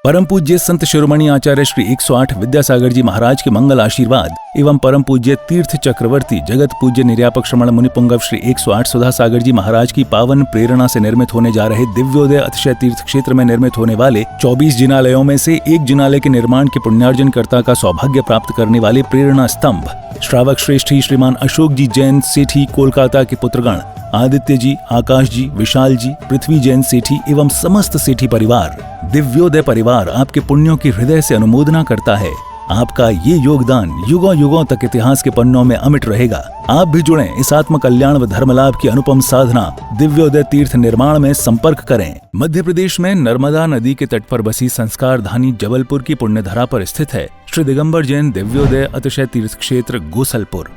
परम पूज्य संत शिरोमणि आचार्य श्री 108 विद्यासागर जी महाराज के मंगल आशीर्वाद एवं परम पूज्य तीर्थ चक्रवर्ती जगत पूज्य निर्यापक श्रमण मुनिपुंगव श्री 108 सुधा सागर जी महाराज की पावन प्रेरणा से निर्मित होने जा रहे दिव्योदय अतिशय तीर्थ क्षेत्र में निर्मित होने वाले 24 जिनालयों में से एक जिनालय के निर्माण के पुण्यार्जन कर्ता का सौभाग्य प्राप्त करने वाले प्रेरणा स्तंभ श्रावक श्रेष्ठी श्रीमान अशोक जी जैन सेठी कोलकाता के पुत्रगण आदित्य जी, आकाश जी, विशाल जी, पृथ्वी जैन सेठी एवं समस्त सेठी परिवार, दिव्योदय परिवार आपके पुण्यों की हृदय से अनुमोदना करता है। आपका ये योगदान युगों युगों तक इतिहास के पन्नों में अमिट रहेगा। आप भी जुड़ें इस आत्म कल्याण व धर्म लाभ की अनुपम साधना दिव्योदय तीर्थ निर्माण में संपर्क करें। मध्य प्रदेश में नर्मदा नदी के तट पर बसी संस्कार धानी जबलपुर की पुण्यधरा पर स्थित है श्री दिगंबर जैन दिव्योदय अतिशय तीर्थ क्षेत्र गोसलपुर,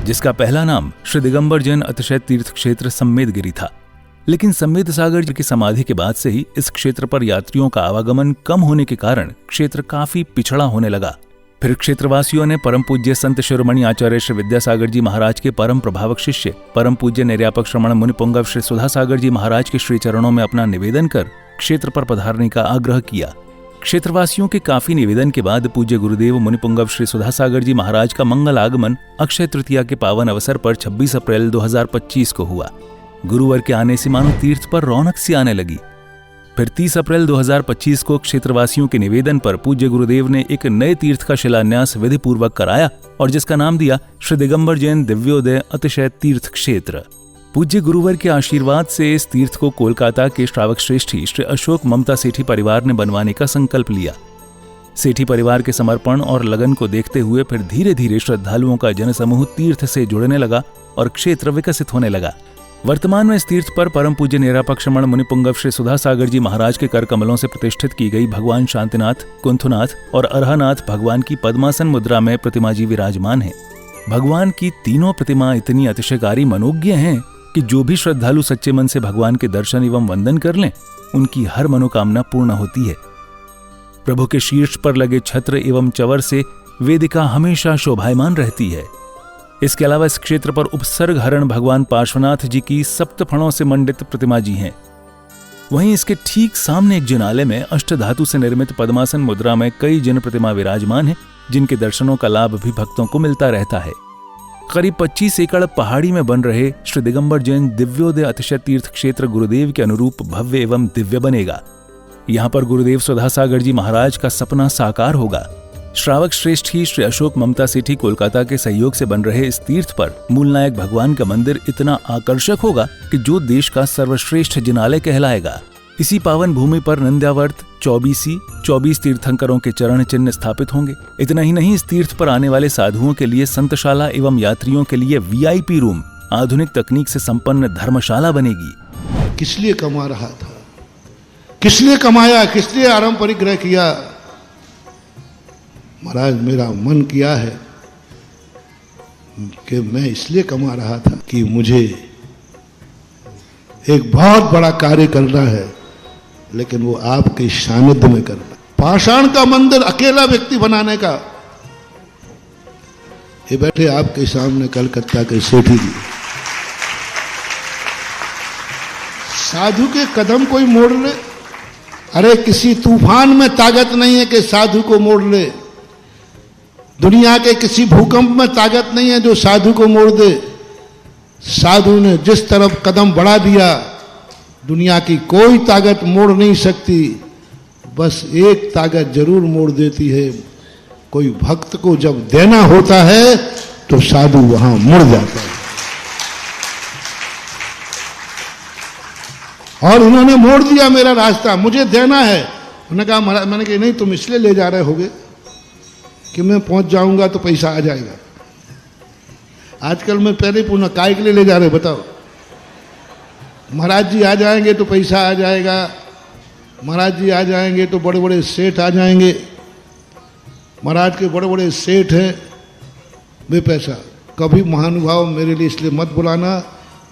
जिसका पहला नाम श्री दिगंबर जैन अतिशय तीर्थ क्षेत्र सम्मेदगिरी था। लेकिन सम्मेद सागर जी की समाधि के बाद से ही इस क्षेत्र पर यात्रियों का आवागमन कम होने के कारण क्षेत्र काफी पिछड़ा होने लगा। फिर क्षेत्रवासियों ने परम पूज्य संत शिरोमणि आचार्य श्री विद्यासागर जी महाराज के परम प्रभावक शिष्य परम पूज्य निर्यापक श्रमण मुनिपुंगव श्री सुधा सागर जी महाराज के श्री चरणों में अपना निवेदन कर क्षेत्र पर पधारने का आग्रह किया। क्षेत्रवासियों के काफी निवेदन के बाद पूज्य गुरुदेव मुनिपुंगव श्री सुधा सागर जी महाराज का मंगल आगमन अक्षय तृतीया के पावन अवसर पर 26 अप्रैल 2025 को हुआ। गुरुवार के आने से मानो तीर्थ पर रौनक सी आने लगी। फिर 30 अप्रैल 2025 को क्षेत्रवासियों के निवेदन पर पूज्य गुरुदेव ने एक नए तीर्थ का शिलान्यास विधि पूर्वक कराया और जिसका नाम दिया श्री दिगंबर जैन दिव्योदय अतिशय तीर्थ क्षेत्र। पूज्य गुरुवर के आशीर्वाद से इस तीर्थ को कोलकाता के श्रावक श्रेष्ठी श्री अशोक ममता सेठी परिवार ने बनवाने का संकल्प लिया। सेठी परिवार के समर्पण और लगन को देखते हुए फिर धीरे धीरे श्रद्धालुओं का जनसमूह तीर्थ से जुड़ने लगा और क्षेत्र विकसित होने लगा। वर्तमान में इस तीर्थ पर परम पूज्य निरापक श्रमण मुनिपुंगव श्री सुधा सागर जी महाराज के कर कमलों से प्रतिष्ठित की गई भगवान शांतिनाथ, कुंथुनाथ और अरहनाथ भगवान की पद्मासन मुद्रा में प्रतिमा जी विराजमान है। भगवान की तीनों प्रतिमा इतनी अतिशयकारी मनोज्ञ हैं कि जो भी श्रद्धालु सच्चे मन से भगवान के दर्शन एवं वंदन कर लें, उनकी हर मनोकामना पूर्ण होती है। प्रभु के शीर्ष पर लगे छत्र एवं चवर से वेदिका हमेशा शोभायमान रहती है। इसके अलावा इस क्षेत्र पर उपसर्ग हरण भगवान पार्श्वनाथ जी की सप्तफणों से मंडित प्रतिमा जी हैं। वहीं इसके ठीक सामने एक जिनालय में अष्टधातु से निर्मित पद्मासन मुद्रा में कई जिन प्रतिमा विराजमान हैं, जिनके दर्शनों का लाभ भी भक्तों को मिलता रहता है। करीब 25 एकड़ पहाड़ी में बन रहे श्री दिगंबर जैन दिव्योदय अतिशय तीर्थ क्षेत्र गुरुदेव के अनुरूप भव्य एवं दिव्य बनेगा। यहाँ पर गुरुदेव सुधा सागर जी महाराज का सपना साकार होगा। श्रावक श्रेष्ठी श्री अशोक ममता सेठी कोलकाता के सहयोग से बन रहे इस तीर्थ पर मूलनायक भगवान का मंदिर इतना आकर्षक होगा कि जो देश का सर्वश्रेष्ठ जिनालय कहलाएगा। इसी पावन भूमि पर नंद्यावर्त 24 तीर्थंकरों के चरण चिन्ह स्थापित होंगे। इतना ही नहीं, इस तीर्थ पर आने वाले साधुओं के लिए संतशाला एवं यात्रियों के लिए VIP रूम, आधुनिक तकनीक से संपन्न धर्मशाला बनेगी। किस लिए कमा रहा था, किस लिए कमाया, किस लिए आराम परिग्रह किया? महाराज मेरा मन किया है कि मैं इसलिए कमा रहा था कि मुझे एक बहुत बड़ा कार्य करना है, लेकिन वो आपके सानिध्य में करना। पाषाण का मंदिर अकेला व्यक्ति बनाने का। ये बैठे आपके सामने कलकत्ता के सेठी जी, साधु के कदम कोई मोड़ ले। अरे किसी तूफान में ताकत नहीं है कि साधु को मोड़ ले। दुनिया के किसी भूकंप में ताकत नहीं है जो साधु को मोड़ दे। साधु ने जिस तरफ कदम बढ़ा दिया, दुनिया की कोई ताकत मोड़ नहीं सकती। बस एक ताकत जरूर मोड़ देती है, कोई भक्त को जब देना होता है तो साधु वहां मुड़ जाता है। और उन्होंने मोड़ दिया मेरा रास्ता, मुझे देना है। उन्होंने कहा महाराज, मैंने कहा नहीं, तुम इसलिए ले जा रहे होगे कि मैं पहुंच जाऊंगा तो पैसा आ जाएगा। आजकल मैं पहले ही पूछना, काय के लिए ले जा रहे बताओ? महाराज जी आ जाएंगे तो पैसा आ जाएगा, महाराज जी आ जाएंगे तो बड़े बड़े सेठ आ जाएंगे। महाराज के बड़े बड़े सेठ हैं, वे पैसा। कभी महानुभाव मेरे लिए इसलिए मत बुलाना,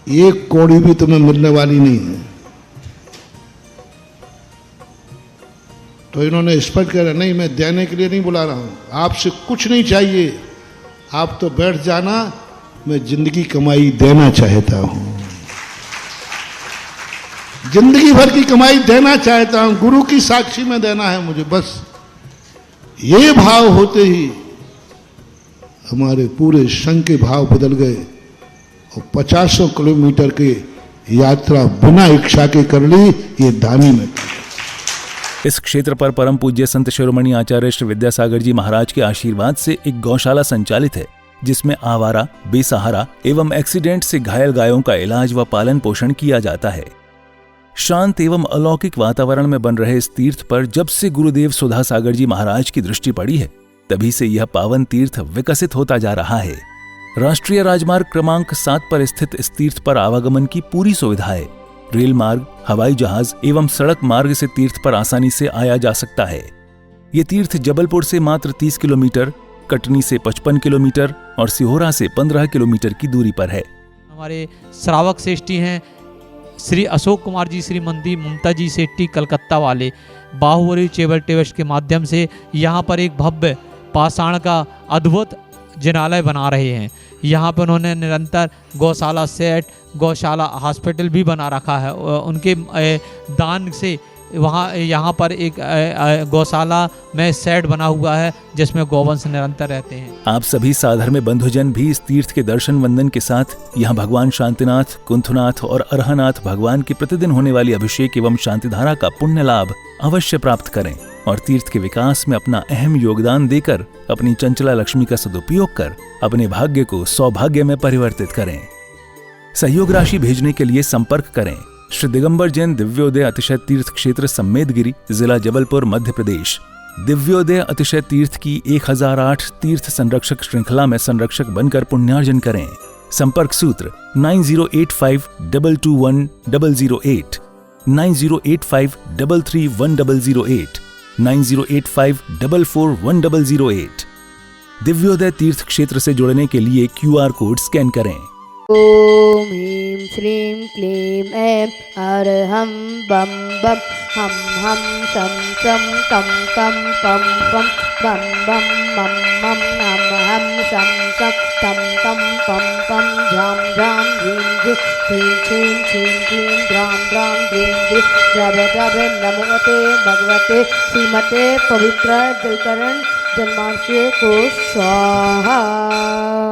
एक कौड़ी भी तुम्हें मिलने वाली नहीं है। तो इन्होंने स्पष्ट कहा, नहीं मैं देने के लिए नहीं बुला रहा हूँ, आपसे कुछ नहीं चाहिए, आप तो बैठ जाना, मैं जिंदगी कमाई देना चाहता हूँ। जिंदगी भर की कमाई देना चाहता हूं, गुरु की साक्षी में देना है मुझे, बस ये भाव होते ही हमारे पूरे संघ के भाव बदल गए और 50 किलोमीटर की यात्रा बिना इच्छा के कर ली, ये दानी में। इस क्षेत्र पर परम पूज्य संत शिरोमणि आचार्य श्री विद्यासागर जी महाराज के आशीर्वाद से एक गौशाला संचालित है, जिसमें आवारा, बेसहारा एवं एक्सीडेंट से घायल गायों का इलाज व पालन पोषण किया जाता है। शांत एवं अलौकिक वातावरण में बन रहे इस तीर्थ पर जब से गुरुदेव सुधा सागर जी महाराज की दृष्टि पड़ी है, तभी से यह पावन तीर्थ विकसित होता जा रहा है। राष्ट्रीय राजमार्ग क्रमांक 7 पर स्थित इस तीर्थ पर आवागमन की पूरी सुविधा है। रेल मार्ग, हवाई जहाज एवं सड़क मार्ग से तीर्थ पर आसानी से आया जा सकता है। ये तीर्थ जबलपुर से मात्र 30 किलोमीटर, कटनी से 55 किलोमीटर और सिहोरा से 15 किलोमीटर की दूरी पर है। हमारे श्रावक श्रेष्ठी हैं श्री अशोक कुमार जी, श्रीमती ममता जी सेट्टी कलकत्ता वाले, बाहुबली चेबल टेवस के माध्यम से यहाँ पर एक भव्य पाषाण का अद्भुत जिनालय बना रहे हैं। यहाँ पर उन्होंने निरंतर गौशाला सेट, गौशाला हॉस्पिटल भी बना रखा है। उनके दान से वहाँ यहाँ पर एक गौशाला में सेट बना हुआ है जिसमें गौवंश निरंतर रहते हैं। आप सभी साधर्म्य बंधुजन भी इस तीर्थ के दर्शन वंदन के साथ यहाँ भगवान शांतिनाथ, कुंथनाथ और अरहनाथ भगवान की प्रतिदिन होने वाली अभिषेक एवं शांतिधारा का पुण्य लाभ अवश्य प्राप्त करें और तीर्थ के विकास में अपना अहम योगदान देकर अपनी चंचला लक्ष्मी का सदुपयोग कर अपने भाग्य को सौभाग्य में परिवर्तित करें। सहयोग राशि भेजने के लिए संपर्क करें श्री दिगंबर जैन दिव्योदय अतिशय तीर्थ क्षेत्र सम्मेदगिरी, जिला जबलपुर, मध्य प्रदेश। दिव्योदय अतिशय तीर्थ की 1008 तीर्थ संरक्षक श्रृंखला में संरक्षक बनकर पुण्यार्जन करें। संपर्क सूत्र 9085221008, 9085331008, 9085441008। दिव्योदय तीर्थ क्षेत्र से जुड़ने के लिए QR कोड स्कैन करें। ओम ह्रीं श्रीं क्लीं ऐं अरहं बम बम हम सम सम कम कम पम पम बम बम मम मम हम सम सम कम कम पम पम झाम झाम ह्रीं ह्रीं छीं छीं क्लीं द्रां द्रां ह्रीं ह्रीं रव रव नमोते भगवते श्रीमते पवित्र जलकरण जन्मांशे को स्वाहा।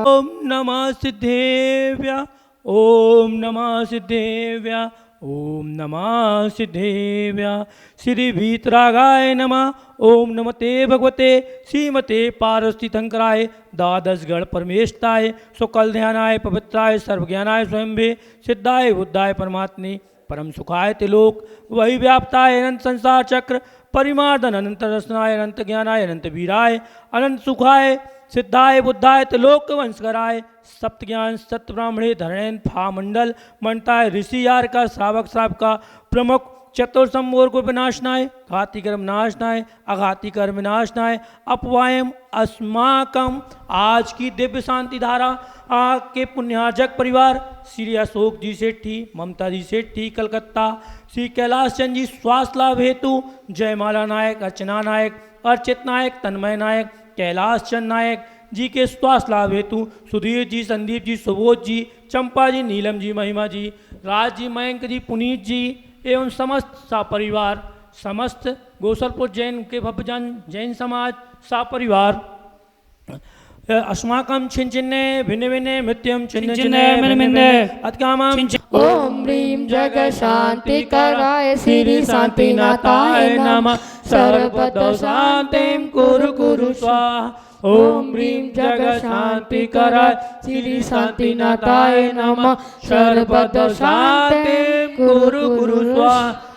ओम नमः सिद्धेव्या, ओम नमः सिद्धेव्या, ओम नमः सिद्धेव्या। श्री वीतरागाय नमः। ओम नमते भगवते श्रीमते पार्वतीशंकराय द्वादशगण परमेष्ठाय सुकलध्यानाय पवित्राय सर्वज्ञानाय स्वयंभे सिद्धाय बुद्धाय परमात्मे परम सुखाय तिलोक वही व्याप्ताय अनंत संसार चक्र परिमार्दन अनंत रसनाय अनंत ज्ञानाय अनंत वीराय अनंत सुखाय सिद्धाय बुद्धाय त्रिलोक वंशकराय सप्त ज्ञान सत्य ब्राह्मणे धरणेन फामंडल मंताय ऋषि यार का श्रावक श्रावका प्रमुख चतुर्समोर को विनाशनाय घाती कर्म नाशनाय अघाती कर्म विनाशनाय अपवायम अस्माकम। आज की दिव्य शांति धारा के पुण्यार्जक परिवार श्री अशोक जी सेट्टी, ममता जी सेट्टी कलकत्ता, श्री कैलाश चंद जी स्वास्थ्य लाभ हेतु जयमाला नायक, अर्चना नायक, अर्चित नायक, तन्मय नायक, कैलाश चंद नायक जी के स्वास्थ्य लाभ हेतु सुधीर जी, संदीप जी, सुबोध जी, चंपा जी, नीलम जी, महिमा जी, राज जी, मयंक जी, पुनीत जी एवं समस्त सा परिवार, समस्त गोसलपुर जैन के भव्यजन जैन समाज सा परिवार अस्माकं छिन्चिन्ने भिन्ने भिन्ने मृत्युम छिन्ने छिन्ने भिन्ने भिन्ने अत्कामं। ओम ह्रीं जग शांति कराय श्री शांतिनाथाय नमः सर्वतो शांतिं कुरु कुरु स्वाहा। ओम ह्रीं जग शांति कराय श्री शांतिनाथाय नमः सर्वतो शांतिं कुरु कुरु स्वाहा।